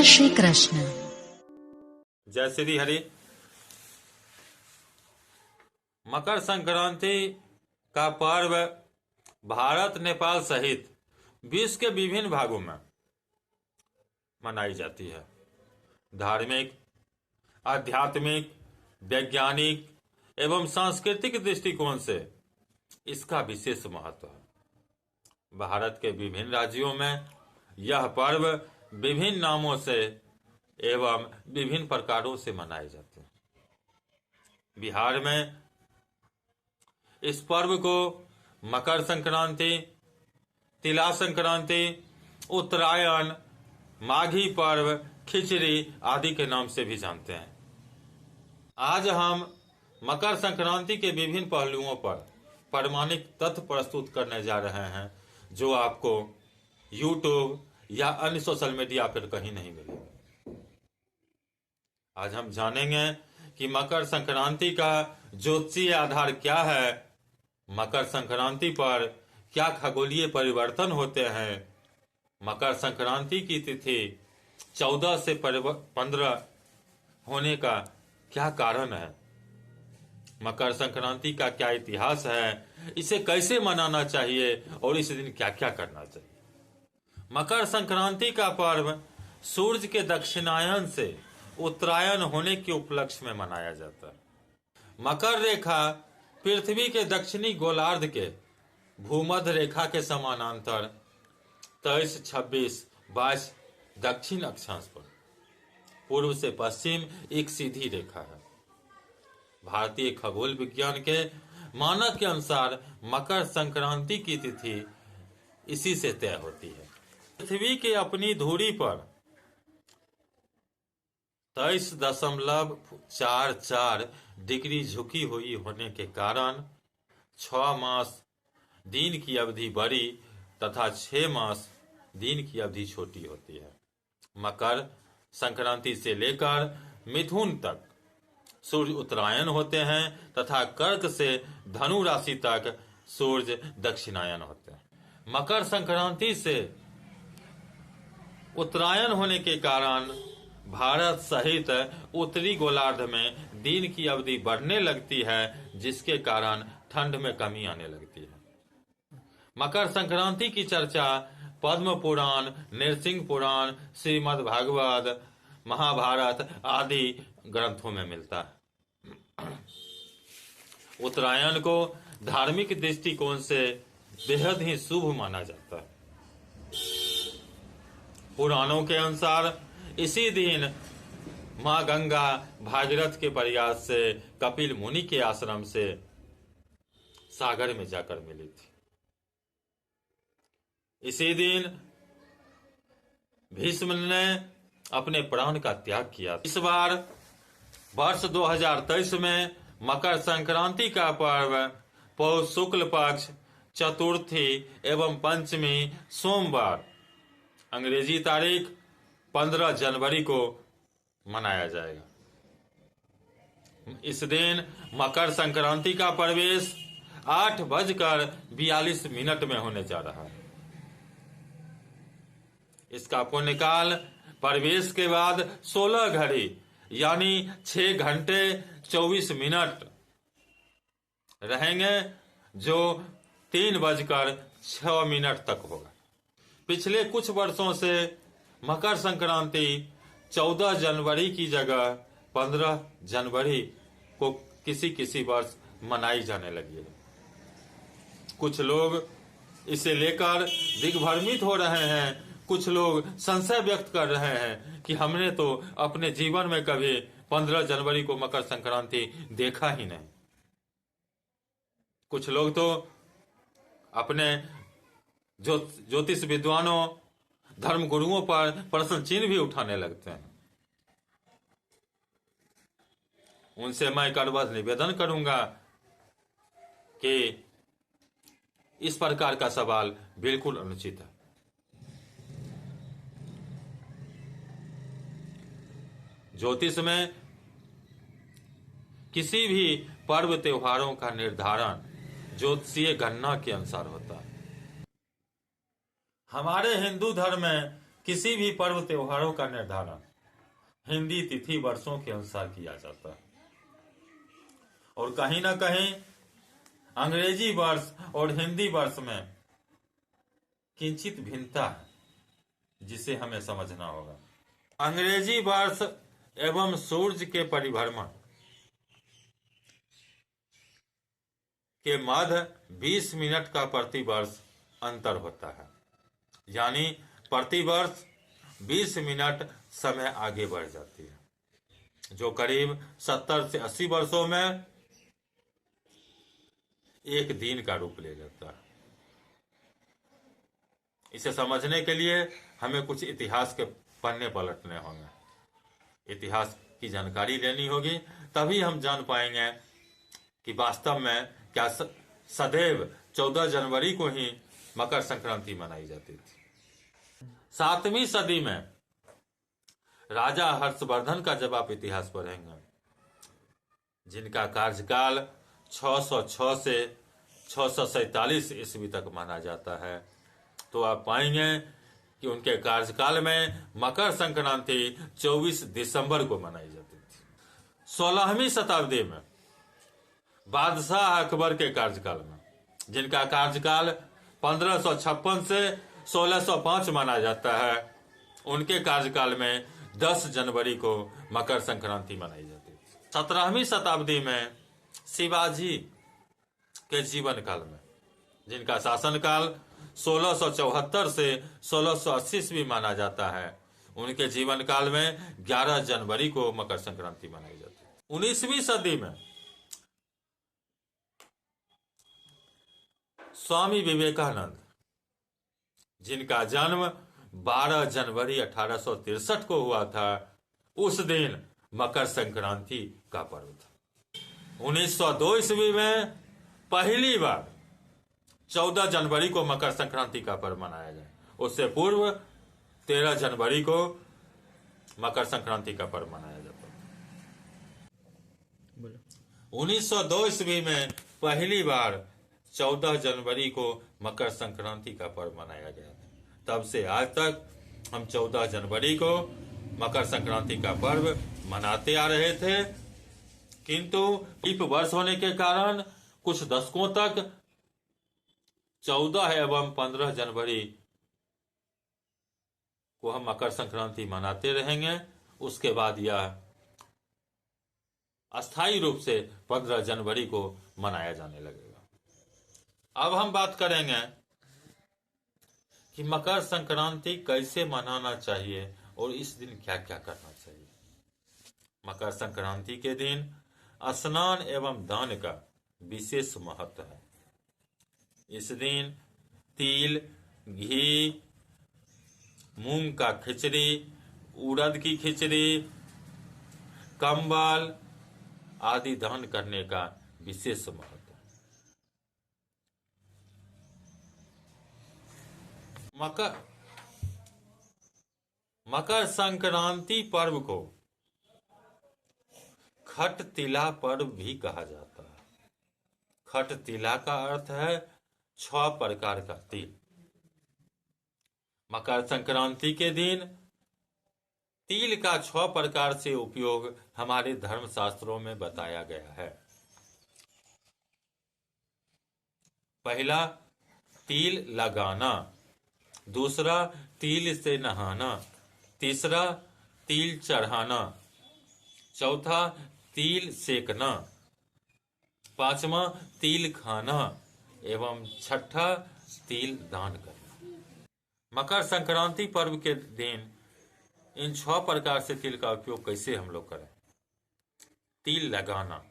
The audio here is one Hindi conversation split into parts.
जय श्री कृष्ण। जय श्री हरि। मकर संक्रांति का पर्व भारत, नेपाल सहित विश्व के विभिन्न भागों में मनाई जाती है। धार्मिक, आध्यात्मिक, वैज्ञानिक एवं सांस्कृतिक दृष्टिकोण से इसका विशेष महत्व है। भारत के विभिन्न राज्यों में यह पर्व विभिन्न नामों से एवं विभिन्न प्रकारों से मनाए जाते हैं। बिहार में इस पर्व को मकर संक्रांति, तिला संक्रांति, उत्तरायण, माघी पर्व, खिचड़ी आदि के नाम से भी जानते हैं। आज हम मकर संक्रांति के विभिन्न पहलुओं पर प्रामाणिक तथ्य प्रस्तुत करने जा रहे हैं, जो आपको YouTube या अन्य सोशल मीडिया पर कहीं नहीं मिलेगा। आज हम जानेंगे कि मकर संक्रांति का ज्योतिषीय आधार क्या है, मकर संक्रांति पर क्या खगोलीय परिवर्तन होते हैं, मकर संक्रांति की तिथि 14 से 15 होने का क्या कारण है, मकर संक्रांति का क्या इतिहास है, इसे कैसे मनाना चाहिए और इस दिन क्या क्या करना चाहिए। मकर संक्रांति का पर्व सूर्य के दक्षिणायन से उत्तरायण होने के उपलक्ष्य में मनाया जाता है। मकर रेखा पृथ्वी के दक्षिणी गोलार्ध के भूमध्य रेखा के समानांतर 23, 26, 22 दक्षिण अक्षांश पर पूर्व से पश्चिम एक सीधी रेखा है। भारतीय खगोल विज्ञान के मानक के अनुसार मकर संक्रांति की तिथि इसी से तय होती है। पृथ्वी के अपनी धुरी पर 23.44 डिग्री झुकी हुई होने के कारण 6 मास दिन की अवधि बड़ी तथा 6 मास दिन की अवधि छोटी होती है। मकर संक्रांति से लेकर मिथुन तक सूर्य उत्तरायण होते हैं तथा कर्क से धनु राशि तक सूर्य दक्षिणायन होते हैं। मकर संक्रांति से उत्तरायण होने के कारण भारत सहित उत्तरी गोलार्ध में दिन की अवधि बढ़ने लगती है, जिसके कारण ठंड में कमी आने लगती है। मकर संक्रांति की चर्चा पद्म पुराण, नृसिंह पुराण, श्रीमद् भागवत, महाभारत आदि ग्रंथों में मिलता है। उत्तरायण को धार्मिक दृष्टिकोण से बेहद ही शुभ माना जाता है। पुराणों के अनुसार इसी दिन मां गंगा भागीरथ के प्रयास से कपिल मुनि के आश्रम से सागर में जाकर मिली थी। इसी दिन भीष्म ने अपने प्राण का त्याग किया। इस बार वर्ष 2023 में मकर संक्रांति का पर्व पौष शुक्ल पक्ष चतुर्थी एवं पंचमी सोमवार अंग्रेजी तारीख 15 जनवरी को मनाया जाएगा। इस दिन मकर संक्रांति का प्रवेश 8:42 में होने जा रहा है। इसका पुण्यकाल प्रवेश के बाद 16 घड़ी यानी 6 घंटे 24 मिनट रहेंगे, जो 3:06 तक होगा। पिछले कुछ वर्षों से मकर संक्रांति 14 जनवरी की जगह 15 जनवरी को किसी वर्ष मनाई जाने लगी है। कुछ लोग इसे लेकर दिग्भ्रमित हो रहे हैं, कुछ लोग संशय व्यक्त कर रहे हैं कि हमने तो अपने जीवन में कभी 15 जनवरी को मकर संक्रांति देखा ही नहीं। कुछ लोग तो अपने ज्योतिष विद्वानों, धर्म गुरुओं पर प्रश्न चिन्ह भी उठाने लगते हैं। उनसे मैं करबद्ध निवेदन करूंगा कि इस प्रकार का सवाल बिल्कुल अनुचित है। ज्योतिष में किसी भी पर्व त्योहारों का निर्धारण ज्योतिषीय गणना के अनुसार होता है। हमारे हिंदू धर्म में किसी भी पर्व त्योहारों का निर्धारण हिंदी तिथि वर्षों के अनुसार किया जाता है और कहीं ना कहीं अंग्रेजी वर्ष और हिंदी वर्ष में किंचित भिन्नता है जिसे हमें समझना होगा। अंग्रेजी वर्ष एवं सूर्य के परिभ्रमण के मध्य 20 मिनट का प्रति वर्ष अंतर होता है, यानी प्रति वर्ष 20 मिनट समय आगे बढ़ जाती है, जो करीब 70 से 80 वर्षों में एक दिन का रूप ले लेता है। इसे समझने के लिए हमें कुछ इतिहास के पन्ने पलटने होंगे, इतिहास की जानकारी लेनी होगी, तभी हम जान पाएंगे कि वास्तव में क्या सदैव 14 जनवरी को ही मकर संक्रांति मनाई जाती थी। 7वीं सदी में राजा हर्षवर्धन का जब आप इतिहास पढ़ेंगे, जिनका कार्यकाल 606 से 647 ईस्वी तक माना जाता है, तो आप पाएंगे कि उनके कार्यकाल में मकर संक्रांति 24 दिसंबर को मनाई जाती थी। 16वीं शताब्दी में बादशाह अकबर के कार्यकाल में, जिनका कार्यकाल 1556 से 1605 माना जाता है, उनके कार्यकाल में 10 जनवरी को मकर संक्रांति मनाई जाती थी। 17वीं शताब्दी में शिवाजी के जीवन काल में, जिनका शासनकाल 1674 से 1680 ईस्वी माना जाता है, उनके जीवन काल में 11 जनवरी को मकर संक्रांति मनाई जाती है। 19वीं सदी में स्वामी विवेकानंद, जिनका जन्म 12 जनवरी 1863 को हुआ था, उस दिन मकर संक्रांति का पर्व था। 1902 ईस्वी में पहली बार 14 जनवरी को मकर संक्रांति का पर्व मनाया गया। उससे पूर्व 13 जनवरी को मकर संक्रांति का पर्व मनाया जाता था। 1902 ईस्वी में पहली बार 14 जनवरी को मकर संक्रांति का पर्व मनाया गया था। तब से आज तक हम 14 जनवरी को मकर संक्रांति का पर्व मनाते आ रहे थे, किंतु लीप वर्ष होने के कारण कुछ दशकों तक 14 एवं 15 जनवरी को हम मकर संक्रांति मनाते रहेंगे। उसके बाद यह अस्थायी रूप से 15 जनवरी को मनाया जाने लगेगा। अब हम बात करेंगे कि मकर संक्रांति कैसे मनाना चाहिए और इस दिन क्या क्या करना चाहिए। मकर संक्रांति के दिन स्नान एवं दान का विशेष महत्व है। इस दिन तिल, घी, मूंग का खिचड़ी, उड़द की खिचड़ी, कंबल आदि दान करने का विशेष महत्व है। मकर संक्रांति पर्व को खट तिला पर्व भी कहा जाता है। खट तिला का अर्थ है 6 प्रकार का तिल। मकर संक्रांति के दिन तिल का 6 प्रकार से उपयोग हमारे धर्म शास्त्रों में बताया गया है। पहला, तिल लगाना। दूसरा, तिल से नहाना। तीसरा, तिल चढ़ाना। चौथा, तिल सेकना। पांचवा, तिल खाना। एवं छठा, तिल दान करना। मकर संक्रांति पर्व के दिन इन 6 प्रकार से तिल का उपयोग कैसे हम लोग करें। तिल लगाना,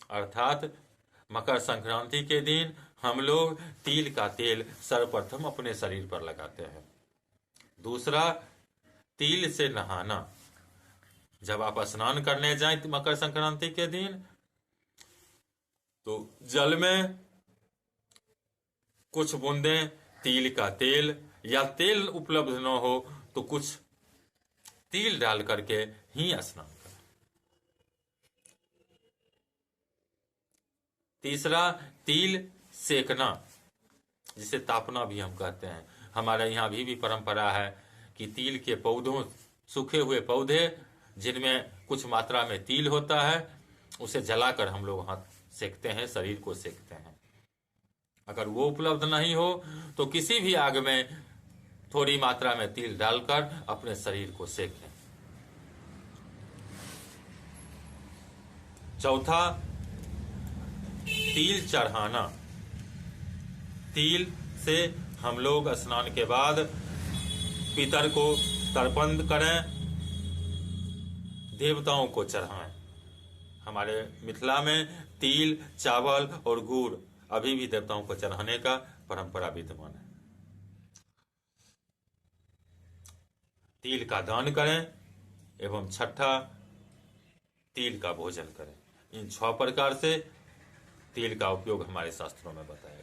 अर्थात मकर संक्रांति के दिन हम लोग तिल का तेल सर्वप्रथम अपने शरीर पर लगाते हैं। दूसरा, तिल से नहाना। जब आप स्नान करने जाएं मकर संक्रांति के दिन, तो जल में कुछ बूंदें तिल का तेल, या तेल उपलब्ध न हो तो कुछ तिल डाल करके ही स्नान करें। तीसरा, तिल सेकना, जिसे तापना भी हम कहते हैं। हमारे यहाँ भी परंपरा है कि तिल के पौधों, सूखे हुए पौधे जिनमें कुछ मात्रा में तिल होता है, उसे जलाकर हम लोग हाथ सेकते हैं, शरीर को सेकते हैं। अगर वो उपलब्ध नहीं हो तो किसी भी आग में थोड़ी मात्रा में तिल डालकर अपने शरीर को सेकें। चौथा, तिल चढ़ाना। तिल से हम लोग स्नान के बाद पितर को तर्पण करें, देवताओं को चढ़ाएं। हमारे मिथिला में तिल, चावल और गुड़ अभी भी देवताओं को चढ़ाने का परंपरा विद्यमान है। तिल का दान करें एवं छठा, तिल का भोजन करें। इन 6 प्रकार से तिल का उपयोग हमारे शास्त्रों में बताया।